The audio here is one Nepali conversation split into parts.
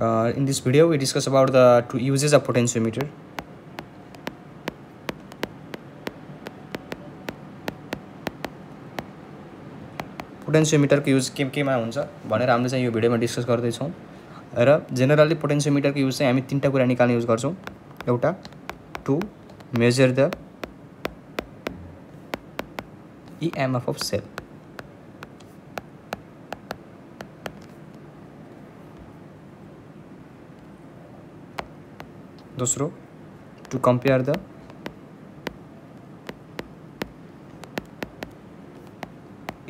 In this video, we discuss about the two uses of potentiometer. पोटेन्सियोमिटर को यूज केमा हुन्छ भनेर हामीले चाहिँ यो भिडियोमा डिस्कस गर्दै छौं र जनरली पोटेन्सियोमिटर को यूज चाहिँ हामी तीनटा कुरा निकाल्ने यूज गर्छौं। एउटा to measure the EMF of cell, दोस्रो to compare the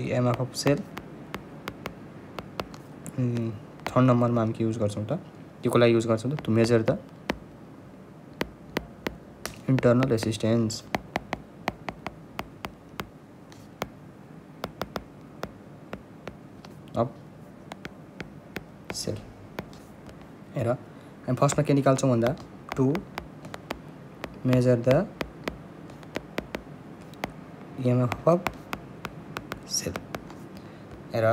EMF of cell, third नम्बरमा हामी के यूज गर्छौं त केको लागि यूज गर्छौं त to measure the internal resistance of cell. हेर हामी फर्स्टमा के निकाल्छौं भन्दा to measure the EMF of cell. हेर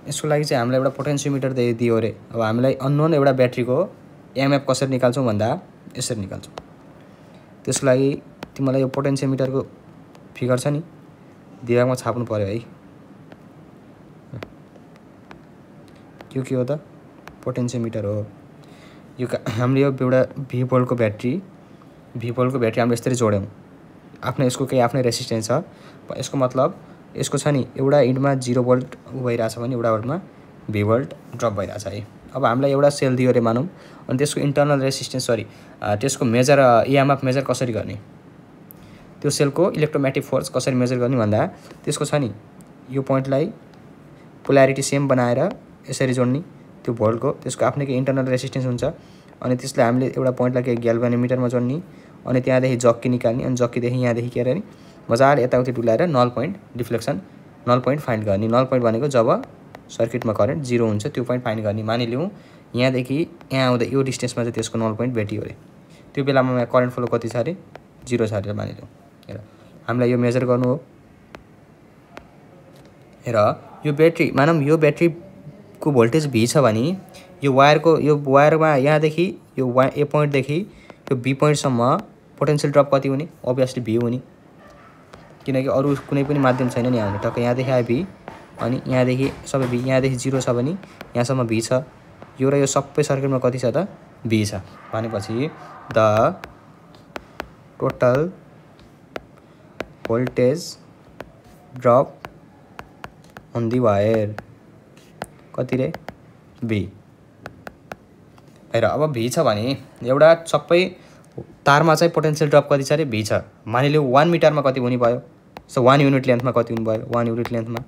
यसको लागि चाहिँ हामीलाई एउटा पोटेन्सियोमिटर दियो रे। अब हामीलाई अननोन एउटा ब्याट्रीको EMF कसरी निकाल्छौं भन्दा यसरी निकाल्छौं। त्यसको लागि तिमीलाई यो पोटेन्सियोमिटरको फिगर छ नि दिमागमा छाप्नु पर्यो है। यो के हो त पोटेन्सियोमिटर हो। यो हामीले यो एउटा V भोल्टको ब्याट्री हामीले यसरी जोड्यौं। आफ्नो यसको केही आफ्नै रेसिस्टेन्स छ। यसको मतलब यसको छ नि एउटा इन्डमा 0 भोल्ट भइराछ भने एउटा भोल्टमा V भोल्ट ड्रप भइराछ है। अब हामीलाई एउटा सेल दियो रे मानौं अनि त्यसको इन्टरनल रेसिस्टेन्स त्यसको मेजर EMF मेजर कसरी गर्ने, त्यो सेलको इलेक्ट्रोम्याग्नेटिक फोर्स कसरी मेजर गर्ने भन्दा त्यसको छ नि यो पोइन्टलाई पोल्यारिटी सेम बनाएर यसरी जोड्ने त्यो भोल्टको त्यसको आफ्नै के इन्टरनल रेसिस्टेन्स हुन्छ अनि त्यसलाई हामीले एउटा पोइन्टलाई के ग्याल्भनोमिटरमा जोड्ने अनि त्यहाँदेखि जक्की निकाल्ने अनि जक्कीदेखि यहाँदेखि के गर्ने मजाले यताउति डुलाएर नल पोइन्ट डिफ्लेक्सन नल पोइन्ट फाइन्ड गर्ने। नल पोइन्ट भनेको जब सर्किटमा करेन्ट 0 हुन्छ त्यो पोइन्ट फाइन्ड गर्ने। मानिलिउँ यहाँदेखि यहाँ आउँदा यो डिस्टेन्समा चाहिँ त्यसको नल पोइन्ट भेटियो रे। त्यो बेलामा करेन्ट फ्लो कति छ रे 0 छ रे मानिलिउँ। हेर हामीलाई यो मेजर गर्नु हो। हेर यो ब्याट्री मानौँ यो ब्याट्रीको भोल्टेज V छ भने यो वायरमा यहाँदेखि यो A पोइन्टदेखि यो B पोइन्टसम्म पोटेन्शियल ड्रप कति हुने अभियसली V हुने, किनकि अरु कुनै पनि माध्यम छैन नि आउने। टक्क यहाँदेखि आयो V अनि यहाँदेखि सबै V, यहाँदेखि 0 छ भने यहाँसम्म V छ। यो र यो सबै सर्किटमा कति छ त V छ भनेपछि the total voltage drop on the wire कति रे V। हेर अब V छ भने एउटा सबै तारमा चाहिँ पोटेन्शियल ड्रप कति छ रे V छ। मानिलिउँ 1 मिटरमा कति हुने भयो, सो 1 युनिट लेन्थमा कति हुने भयो 1 युनिट लेन्थमा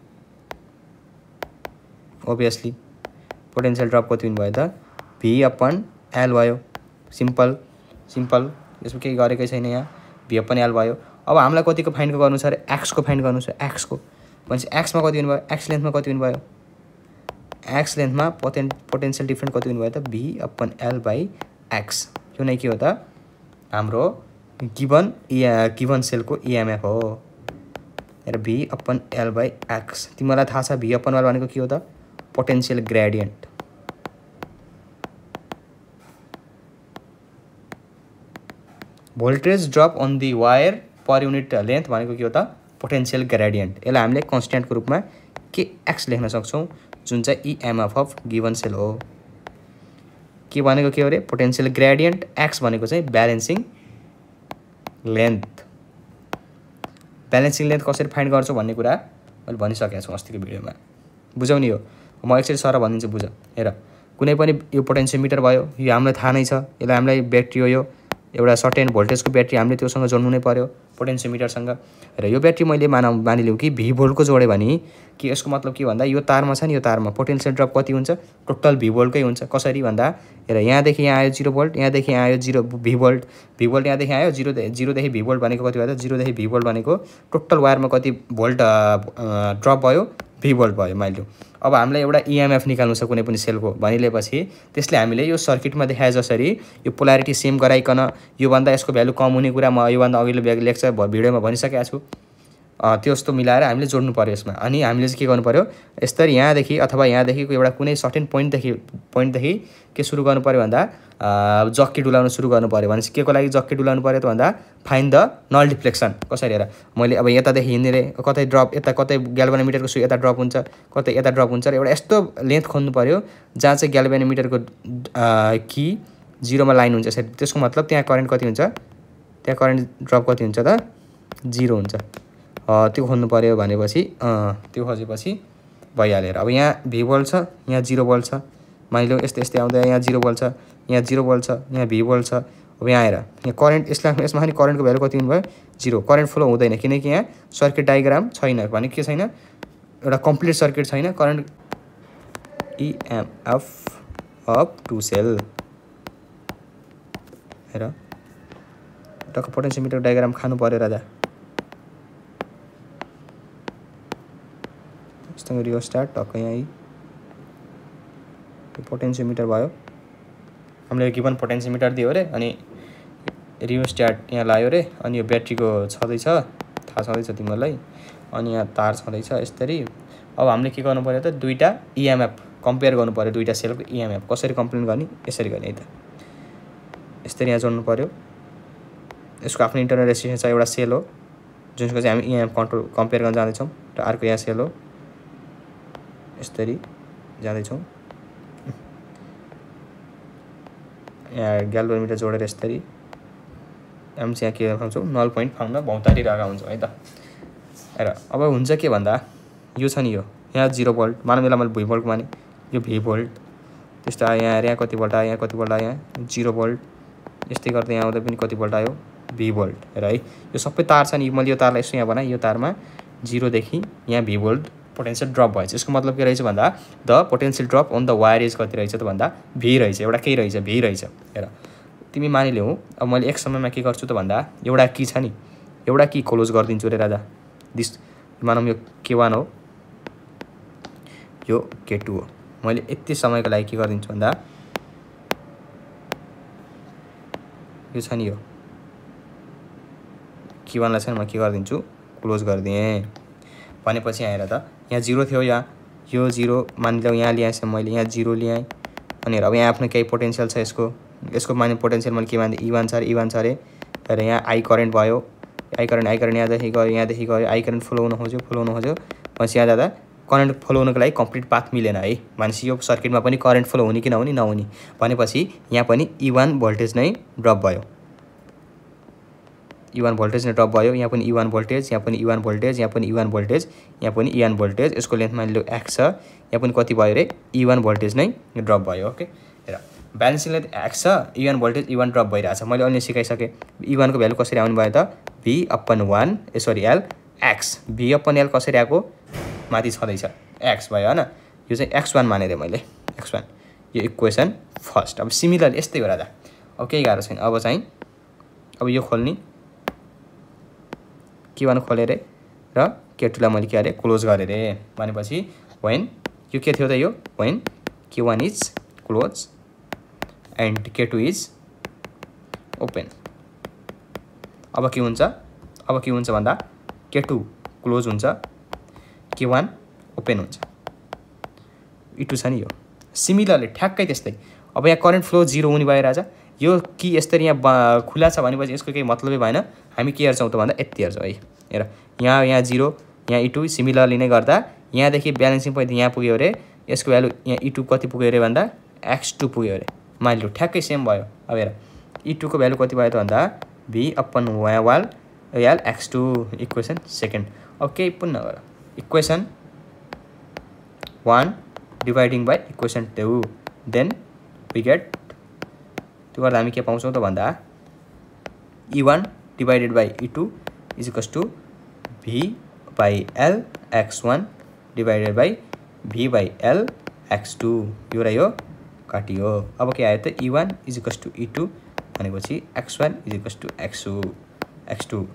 ओभियसली पोटेन्शियल ड्रप कति हुने भयो त V/L भयो। सिम्पल यसमा केही गरेकै छैन यहाँ V/L भयो। अब हामीलाई कतिको फाइन्ड गर्नु छ रे x को फाइन्ड गर्नु छ। x को भनेपछि x मा कति हुने भयो x लेन्थमा कति हुने भयो x लेन्थमा पोटेन्शियल डिफरेन्स कति हुने भयो त V/L/x। यो नै के हो त हाम्रो गिवन सेलको EMF हो। र V/L/x तिमीलाई थाहा छ V/L भनेको के हो त potential gradient. Voltage drop on the wire per unit length भनेको के हो त पोटेन्शियल ग्रेडियन्ट। यसलाई हामीले कन्स्ट्यान्टको रूपमा के x लेख्न सक्छौं जुन चाहिँ EMF अफ गिवन सेल हो। के भनेको के हो रे पोटेन्शियल ग्रेडियन्ट, x भनेको चाहिँ ब्यालेन्सिङ लेन्थ। ब्यालेन्सिङ लेन्थ कसरी फाइन्ड गर्छौ भन्ने कुरा मैले भनिसकेको छु अस्तिको भिडियोमा। बुझौ नि यो म एकचोटी सर भनिदिन्छु बुझ। हेर कुनै पनि यो पोटेन्सियोमिटर भयो यो हामीलाई थाहा नै छ। यसलाई हामीलाई ब्याट्री हो यो एउटा सर्टेन भोल्टेजको ब्याट्री हामीले त्योसँग जोड्नु नै पर्यो पोटेन्सियोमिटरसँग। र यो ब्याट्री मैले मानिलिउँ कि V भोल्टको जोडे भने कि यसको मतलब के भन्दा यो तारमा छ नि यो तारमा पोटेन्शियल ड्रप कति हुन्छ टोटल V भोल्टकै हुन्छ। कसरी भन्दा हेर यहाँदेखि यहाँ आयो 0 भोल्ट, यहाँदेखि यहाँ आयो 0 V भोल्ट यहाँदेखि आयो 0 देखि V भोल्ट भनेको कति भयो त 0 देखि V भोल्ट भनेको टोटल वायरमा कति भोल्ट ड्रप भयो V भोल्ट भयो मानिलिउँ। अब हामीलाई एउटा EMF निकाल्नु छ कुनै पनि सेलको भनिलेपछि त्यसले हामीले यो सर्किटमा देखाए जसरी यो पोल्यारिटी सेम गराइकन यो भन्दा यसको भ्यालु कम हुने कुरा म यो भन्दा अघिल्लो लेक्चर भिडियोमा भनिसकेको छु। त्यस्तो मिलाएर हामीले जोड्नु पर्यो यसमा। अनि हामीले चाहिँ के गर्नु पर्यो यसरी यहाँदेखि अथवा यहाँदेखिको एउटा कुनै सर्टेन पोइन्टदेखि पोइन्टदेखि के सुरु गर्नु पर्यो भन्दा जक्की डुलाउन सुरु गर्नु पर्यो। भनेपछि के को लागि जक्की डुलाउनु पर्यो त भन्दा फाइन्ड द नल डिफ्लेक्सन। कसरी हेर मैले अब यतादेखि हिँडेर कतै ड्रप यता कतै ग्याल्भेनोमिटरको सुई यता ड्रप हुन्छ कतै यता ड्रप हुन्छ र एउटा यस्तो लेन्थ खोज्नु पर्यो जहाँ चाहिँ ग्याल्भेनोमिटरको कि 0 मा लाइन हुन्छ। त्यसको मतलब त्यहाँ करेन्ट कति हुन्छ, त्यहाँ करेन्ट ड्रप कति हुन्छ त 0 हुन्छ। त्यो खोज्नु पर्यो भनेपछि त्यो खोजेपछि भइहाल्यो। अब यहाँ भी भोल्ट छ, यहाँ 0 भोल्ट छ। मानिलिउँ यस्तै यस्तै आउँदा यहाँ 0 भोल्ट छ, यहाँ 0 भोल्ट छ, यहाँ भी भोल्ट छ। अब यहाँ आएर यहाँ करेन्ट यसमा पनि करेन्टको भ्यालु कति हुनुभयो 0। करेन्ट फ्लो हुँदैन किनकि यहाँ सर्किट डायग्राम छैन। भने के छैन, एउटा कम्प्लिट सर्किट छैन। करेन्ट EMF अफ 2 सेल हेर टक्क पोटेन्सियोमिटर डायग्राम खानु पर्यो राजा। यस्तो रियोस्टाट टक्क यहाँ पोटेन्सियोमिटर भयो। हामीले गिभन पोटेन्सियोमिटर दियो रे अनि रियोस्टाट यहाँ लायो रे अनि यो ब्याट्रीको छँदैछ, थाहा छँदैछ तिमीहरूलाई। अनि यहाँ तार छँदैछ यसरी। अब हामीले के गर्नु पर्यो त दुईटा EMF कम्पेयर गर्नु पर्यो। दुईटा सेलको EMF कसरी कम्पेयर गर्ने, यसरी गर्ने है त। यसरी यहाँ जोड्नु पर्यो। यसको आफ्नो इन्टरनल रेजिस्टेन्स छ, एउटा सेल हो जुनको चाहिँ हामी EMF कम्पेयर गर्न जाँदैछौँ र अर्को यहाँ सेल हो। यसरी जाँदैछौँ यहाँ ग्याल्भेनोमिटर जोडेर यसरी हामी चाहिँ यहाँ के पाउँछौँ नल पोइन्ट पाउन भौतारिरहेका हुन्छौँ है त। हेर अब हुन्छ के भन्दा यो छ नि, यो यहाँ 0 भोल्ट मानौँ यसलाई मैले V भोल्ट माने, यो V भोल्ट। त्यस्तो आयो यहाँ, यहाँ कति भोल्ट आयो, यहाँ कति भोल्ट आयो, यहाँ 0 भोल्ट। यस्तै गर्दै यहाँ आउँदा पनि कति भोल्ट आयो V भोल्ट। हेर है यो सबै तार छ नि, मैले यो तारलाई यसो यहाँ बनाएँ। यो तारमा 0 देखि यहाँ V भोल्ट पोटेन्सियल ड्रप भएछ। यसको मतलब के रहेछ भन्दा the potential drop on the wire is कति रहेछ त भन्दा V रहेछ, एउटा केही रहेछ V रहेछ। हेर तिमी मानिलिउँ अब मैले एक समयमा के गर्छु त भन्दा एउटा की छ नि, एउटा की क्लोज गरिदिन्छु रे राजा। दिस मानौँ यो K1 हो, यो K2 हो। मैले यति समयको लागि के गरिदिन्छु भन्दा यो छ नि, यो K1 लाई चाहिँ म के गरिदिन्छु क्लोज गरिदिएँ। भनेपछि यहाँ हेर त यहाँ 0 थियो, यहाँ यो 0 मानिलिउँ यहाँ ल्याएँ मैले, यहाँ 0 ल्याएँ। अनि हेर अब यहाँ आफ्नो केही पोटेन्सियल छ यसको माने पोटेन्सियल मैले के माने E1 छ अरे। हेर यहाँ आई करेन्ट भयो, आई करेन्ट यहाँदेखि गयो, आई करेन्ट फ्लो हुन खोज्यो। भनेपछि यहाँ जाँदा करेन्ट फ्लो हुनको लागि कम्प्लिट पाथ मिलेन है। भनेपछि यो सर्किटमा पनि करेन्ट फ्लो हुने कि नहुने भनेपछि यहाँ पनि E1 भोल्टेज नै ड्रप भयो। E1 भोल्टेज नै ड्रप भयो। यहाँ पनि E1 भोल्टेज, यहाँ पनि E1 भोल्टेज, यहाँ पनि E1 भोल्टेज, यहाँ पनि E1 भोल्टेज। यसको लेन्थ मानिलिउँ x छ, यहाँ पनि कति भयो रे E1 भोल्टेज नै ड्रप भयो। ओके हेर ब्यालेन्सिङ लेन्थ x छ, E1 भोल्टेज E1 ड्रप भइरहेछ। मैले अन्य सिकाइसकेँ E1 को भ्यालु कसरी आउनु भयो त V/1 L x। V/L कसरी आएको माथि छँदैछ x भयो हैन। यो चाहिँ x1 मानेर मैले x1 यो इक्वेसन फर्स्ट। अब सिमिलरली यस्तै हो राजा, अब केही गाह्रो छैन। अब चाहिँ अब यो खोल्ने K1 खोलेर र K2 लाई मैले के गरे क्लोज गरेँ रे। भनेपछि when यो के थियो त यो when K1 is close and K2 is open. अब के हुन्छ भन्दा K2 क्लोज हुन्छ, K1 ओपन हुन्छ। E2 छ नि यो सिमिलरली ठ्याक्कै त्यस्तै। अब यहाँ करेन्ट फ्लो 0 हुने भयो राजा। यो कि यसरी यहाँ खुला छ भनेपछि यसको केही मतलबै भएन। हामी के हेर्छौँ त भन्दा यति हेर्छौँ है। हेर यहाँ 0, यहाँ E2 सिमिलरली नै गर्दा यहाँदेखि ब्यालेन्सिङ पोइन्ट यहाँ पुग्यो अरे। यसको भ्यालु यहाँ E2 कति पुग्यो अरे भन्दा x2 पुग्यो अरे। मानिलिउँ ठ्याक्कै सेम भयो। अब हेर E2 को भ्यालु कति भयो त भन्दा V/L x2 इक्वेसन सेकेन्ड। अब केही पनि नगर, equation 1 dividing by equation 2 then we get. त्यो गर्दा हामी के पाउँछौँ त भन्दा E1 divided by E2 is equals to V/L x1 divided by V/L x2। यो र यो काटियो। अब के आयो त E1 is equals to E2 भनेपछि x1 is equals to x2।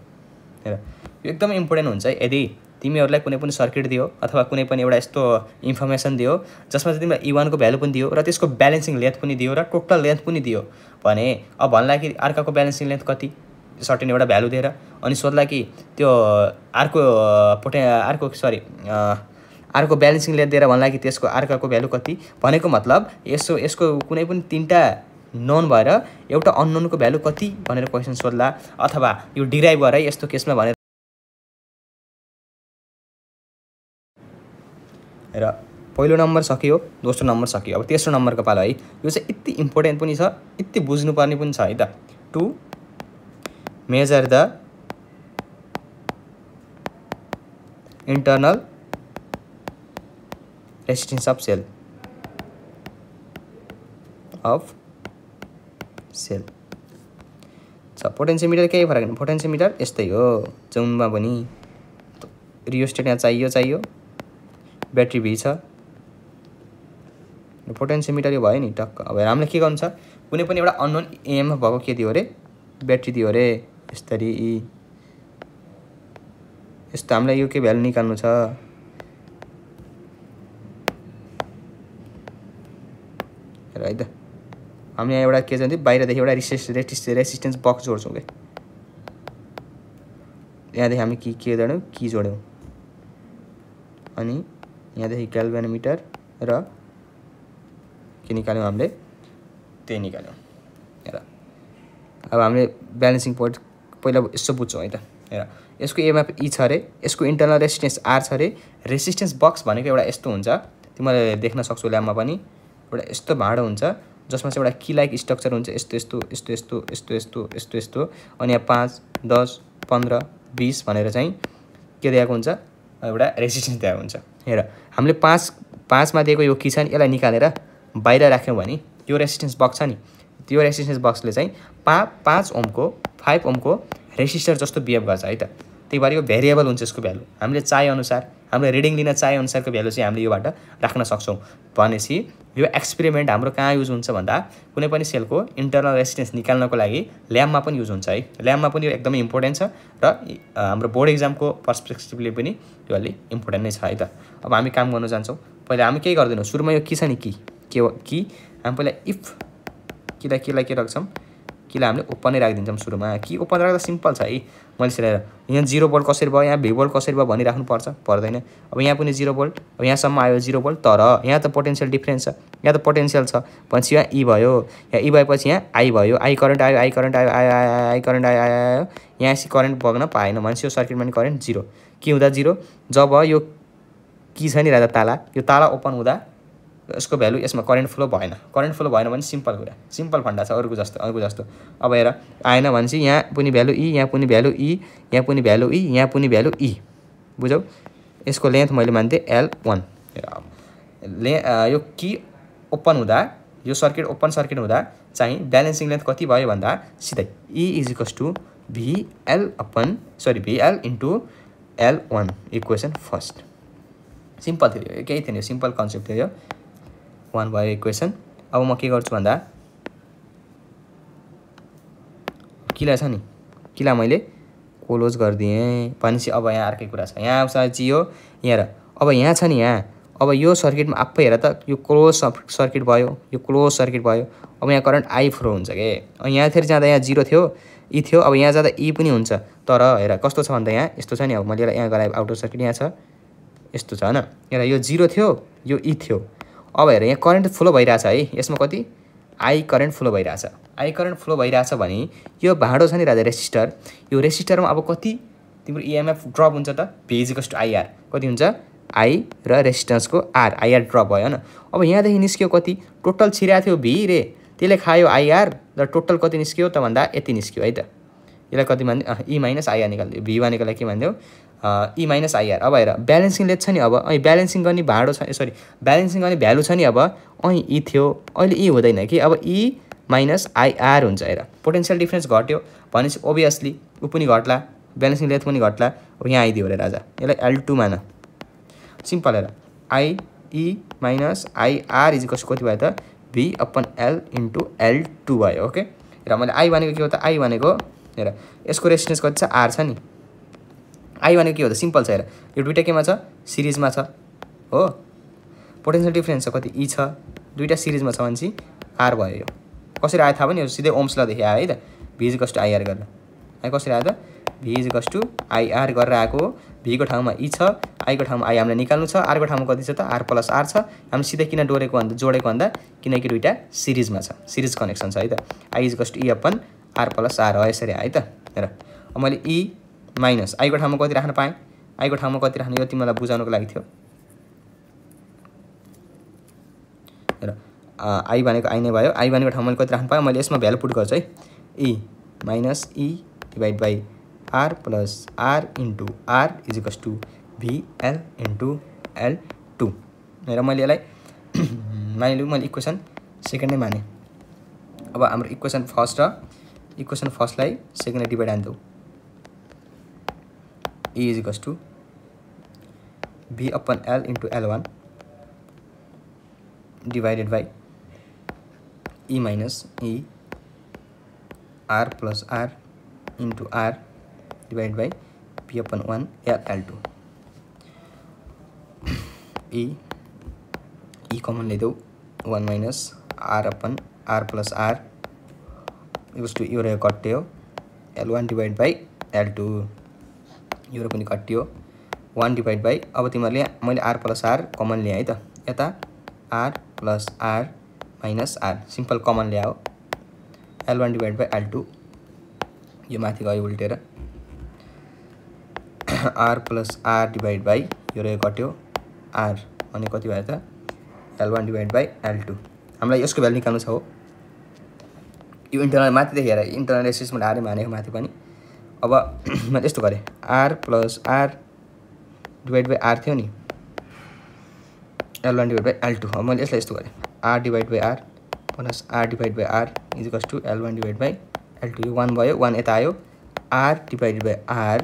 हेर यो एकदमै इम्पोर्टेन्ट हुन्छ यदि तिमीहरूलाई कुनै पनि सर्किट दियो अथवा कुनै पनि एउटा यस्तो इन्फर्मेसन दियो जसमा चाहिँ तिमीलाई E1 को भ्यालु पनि दियो र त्यसको ब्यालेन्सिङ लेन्थ पनि दियो र टोटल लेन्थ पनि दियो भने अब भन्ला कि अर्काको ब्यालेन्सिङ लेन्थ कति सर्टेन एउटा भ्यालु दिएर अनि सोध्ला कि त्यो अर्को ब्यालेन्सिङ लेन्थ दिएर भन्ला कि त्यसको अर्काको भ्यालु कति भनेको मतलब यसको कुनै पनि तीनटा नोन भएर एउटा अननोनको भ्यालु कति भनेर क्वेसन सोध्ला अथवा यो डिराइभ गरे यस्तो केसमा भनेर र पहिलो नम्बर सकियो दोस्रो नम्बर सकियो अब तेस्रो नम्बरको पालो है यो चाहिँ यति इम्पोर्टेन्ट पनि छ यति बुझ्नुपर्ने पनि छ है त to measure the internal resistance of cell potentiometer केही फरक छैन पोटेन्सियोमिटर यस्तै हो जुनमा पनि रियोस्टेट यहाँ चाहियो ब्याट्री भी छ पोटेन्सियोमिटर यो भयो नि टक्क अब हामीले के गर्नु छ कुनै पनि एउटा अननोन EMF भएको के दियो रे ब्याट्री दियो रे यसरी यस्तो हामीलाई यो के भ्यालु निकाल्नु छ र है त हामी यहाँ एउटा के जान्छ बाहिरदेखि एउटा रेसिस्टेन्स बक्स जोड्छौँ के यहाँदेखि हामी के जोड्यौँ की जोड्यौँ अनि यहाँदेखि ग्याल्भेनोमिटर र के निकाल्यौँ हामीले त्यही निकाल्यौँ हेर अब हामीले ब्यालेन्सिङ पोइन्ट पहिला यसो बुझ्छौँ है त हेर यसको EMF E छ अरे यसको इन्टरनल रेसिस्टेन्स R छ अरे रेसिस्टेन्स बक्स भनेको एउटा यस्तो हुन्छ तिमीले देख्न सक्छौ ल्याबमा पनि एउटा यस्तो भाँडो हुन्छ जसमा चाहिँ एउटा की लाइक स्ट्रक्चर हुन्छ यस्तो अनि यहाँ 5 10 15 20 भनेर चाहिँ के दिएको हुन्छ एउटा रेसिस्टेन्स दिएको हुन्छ हेर हामीले 5 मा दिएको यो की छ नि यसलाई निकालेर बाहिर राख्यौँ भने यो रेसिस्टेन्स बक्स छ नि त्यो रेसिस्टेन्स बक्सले चाहिँ 5 ओमको 5 ओमको रेसिस्टर जस्तो बिहेभ गर्छ है त त्यही भएर यो भेरिएबल हुन्छ यसको भ्यालु हामीले चाहे अनुसार हामीले रिडिङ लिन चाहे अनुसारको भ्यालु चाहिँ हामीले योबाट राख्न सक्छौँ भनेपछि यो एक्सपेरिमेन्ट हाम्रो कहाँ युज हुन्छ भन्दा कुनै पनि सेलको इन्टरनल रेसिस्टेन्स निकाल्नको लागि ल्याबमा पनि युज हुन्छ है ल्याबमा पनि यो एकदमै इम्पोर्टेन्ट छ र हाम्रो बोर्ड एक्जामको पर्सपेक्टिभले पनि यो अलि इम्पोर्टेन्ट नै छ है त अब हामी काम गर्न जान्छौँ पहिला हामी के गर्दैनौँ सुरुमा यो की छ नि की हामी पहिला इफ केलाई के राख्छौँ किलाई हामीले ओपन नै राखिदिन्छौँ सुरुमा की ओपन राख्दा सिम्पल छ है मैले सिलाएर यहाँ 0 भोल्ट कसरी भयो यहाँ V भोल्ट कसरी भयो भनिराख्नु पर्दैन अब यहाँ पनि 0 भोल्ट अब यहाँसम्म आयो 0 भोल्ट तर यहाँ त पोटेन्सियल डिफ्रेन्स छ यहाँ त पोटेन्सियल छ भनेपछि यहाँ E भयो यहाँ E भएपछि यहाँ I भयो आई करेन्ट आयो आई करेन्ट आयो यहाँ यसरी करेन्ट बग्न पाएन भनेपछि यो सर्किटमा नि करेन्ट 0 के हुँदा 0 जब यो की छ नि राजा ताला यो ताला ओपन हुँदा यसको भ्यालु यसमा करेन्ट फ्लो भएन भने सिम्पल कुरा सिम्पल फन्डा छ अर्को जस्तो अब हेर आएन भनेपछि यहाँ पनि भ्यालु E यहाँ पनि भ्यालु E यहाँ पनि भ्यालु E यहाँ पनि भ्यालु E बुझौ यसको लेन्थ मैले मान्थे L1 यो की ओपन हुँदा यो सर्किट ओपन सर्किट हुँदा चाहिँ ब्यालेन्सिङ लेन्थ कति भयो भन्दा सिधै E = VL into L1 equation first simple थियो केही थिएन सिम्पल कन्सेप्ट थियो 1 भयो इक्वेसन अब म के गर्छु भन्दा किला छ नि किला मैले क्लोज गरिदिएँ भनेपछि अब यहाँ अर्कै कुरा छ यहाँ आउँछ जियो यहाँ र अब यहाँ छ नि यहाँ अब यो सर्किटमा आफै हेर त यो क्लोज सर्किट भयो अब यहाँ करेन्ट आई फ्लो हुन्छ के यहाँतिर जाँदा यहाँ 0 थियो E थियो अब यहाँ जाँदा E पनि हुन्छ तर हेर कस्तो छ भन्दा यहाँ यस्तो छ नि अब मैले यहाँ गराए आउटर सर्किट यहाँ छ यस्तो छ हैन हेर यो 0 थियो यो E थियो अब हेर यहाँ करेन्ट फ्लो भइरहेछ है यसमा कति आई करेन्ट फ्लो भइरहेछ भने यो भाँडो छ नि राजा रेसिस्टर यो रेसिस्टरमा अब कति तिम्रो EMF ड्रप हुन्छ त V = IR कति हुन्छ I र रेसिस्टेन्सको R IR ड्रप भयो हैन अब यहाँदेखि निस्क्यो कति टोटल छिराएको थियो V रे त्यसले खायो IR र टोटल कति निस्क्यो त भन्दा यति निस्क्यो है त यसलाई कति मान्दियो E - IR निकाल्दियो V भनेको लागि के मान्दियो E - IR अब हेर ब्यालेन्सिङ लेन्थ छ नि अब अनि ब्यालेन्सिङ गर्ने भाँडो छ ब्यालेन्सिङ गर्ने भ्यालु छ नि अब अनि E थियो अहिले E हुँदैन कि अब E - IR हुन्छ हेर पोटेन्सियल डिफरेन्स घट्यो भनेपछि ओभियसली उ पनि घट्ला ब्यालेन्सिङ लेन्थ पनि घट्ला अब यहाँ आइदियो रे राजा यसलाई L2 मान सिम्पल हेर E - IR कति भयो त V/L इन्टु L2 भयो ओके र मैले I भनेको के हो त I भनेको हेर यसको रेजिस्टेन्स कति छ R छ नि I भनेको के हो त सिम्पल छ हेर यो दुईटा केमा छ सिरिजमा छ हो पोटेन्सियल डिफरेन्स छ कति E छ दुईटा सिरिजमा छ भनेपछि R भयो यो कसरी आयो थाहा पनि यो सिधै ओम्स ल देखि आयो है त V = IR गर्न है कसरी आयो त v is equals to IR गरेर आएको हो। v को ठाउँमा e छ, i को ठाउँमा i हामीलाई निकाल्नु छ, r को ठाउँमा कति छ त r प्लस r छ। हामी सिधै किन जोडेको भन्दा किनकि दुईटा सिरिजमा छ, सिरिज कनेक्सन छ है त। i is equals to e upon r plus r हो, यसरी आयो त। हेर अब मैले e माइनस i को ठाउँमा कति राख्न पाएँ, i को ठाउँमा कति राख्ने यो तिमीलाई बुझाउनको लागि थियो। हेर i भनेको i नै भयो, i भनेको ठाउँमा मैले कति राख्न पाएँ, मैले यसमा भ्यालु पुट गर्छु है। e minus e divide by r plus r into r is equals to vl into l2। र मैले यसलाई मानिलिउँ मैले इक्वेसन सेकेन्ड नै माने। अब हाम्रो इक्वेसन फर्स्ट र इक्वेसन फर्स्टलाई सेकेन्डले डिभाइड हान्थ्यौँ। e is equals to v upon l into l1 divided by e minus e r plus r into r divide by p upon 1 l2। e common लिदेऊ 1 minus r upon r plus r equals to यो रहेको कट्यो l1 डिवाइड बाई l2, यो पनि कट्यो 1 डिवाइड बाई। अब तिमीहरूले मैले r प्लस r कमन ल्याएँ है त, यता r plus r minus r simple common ल्याओ l1 डिवाइड बाई l2, यो माथि गयो उल्टेर r plus r divide by यो रहेको कट्यो r अनि कति भयो त l1 डिवाइड बाई l2। हामीलाई यसको भ्यालु निकाल्नु छ हो। यो इन्टरनल माथि हेर इन्टरनल एसिसमा आरे मानेको माथि पनि। अब मैले यस्तो गरेँ r plus r divide by r थियो नि l1 डिवाइड बाई l2। अब मैले यसलाई यस्तो गरेँ r divide by r plus r divide by r is equals to l1 divide by l2। यो 1 भयो, 1 यता आयो r divide by r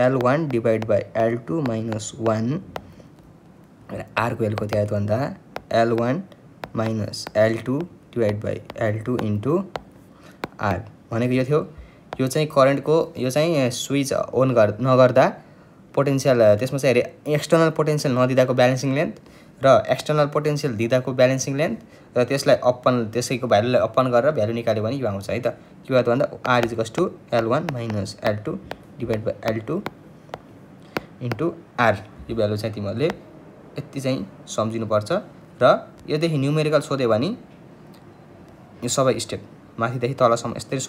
l1 divide by l2 minus 1 r को भ्यालु कति आयो त भन्दा l1 minus l2 divide by l2 into r भनेको यो थियो। यो चाहिँ करेन्टको यो चाहिँ स्विच अन नगर्दा पोटेन्सियल त्यसमा चाहिँ हेरे एक्सटर्नल पोटेन्सियल नदिँदाको ब्यालेन्सिङ लेन्थ र एक्सटर्नल पोटेन्सियल दिँदाको ब्यालेन्सिङ लेन्थ र त्यसलाई अपन त्यसैको भ्यालुलाई अपन गरेर भ्यालु निकाल्यो भने यो आउँछ है त। के भयो त भन्दा r is equals to l1 minus l2 divide by l2 into r। यो भ्यालु चाहिँ तिमीहरूले यति चाहिँ सम्झिनुपर्छ र योदेखि न्युमेरिकल सोध्यो भने यो सबै स्टेप माथिदेखि तलसम्म यसरी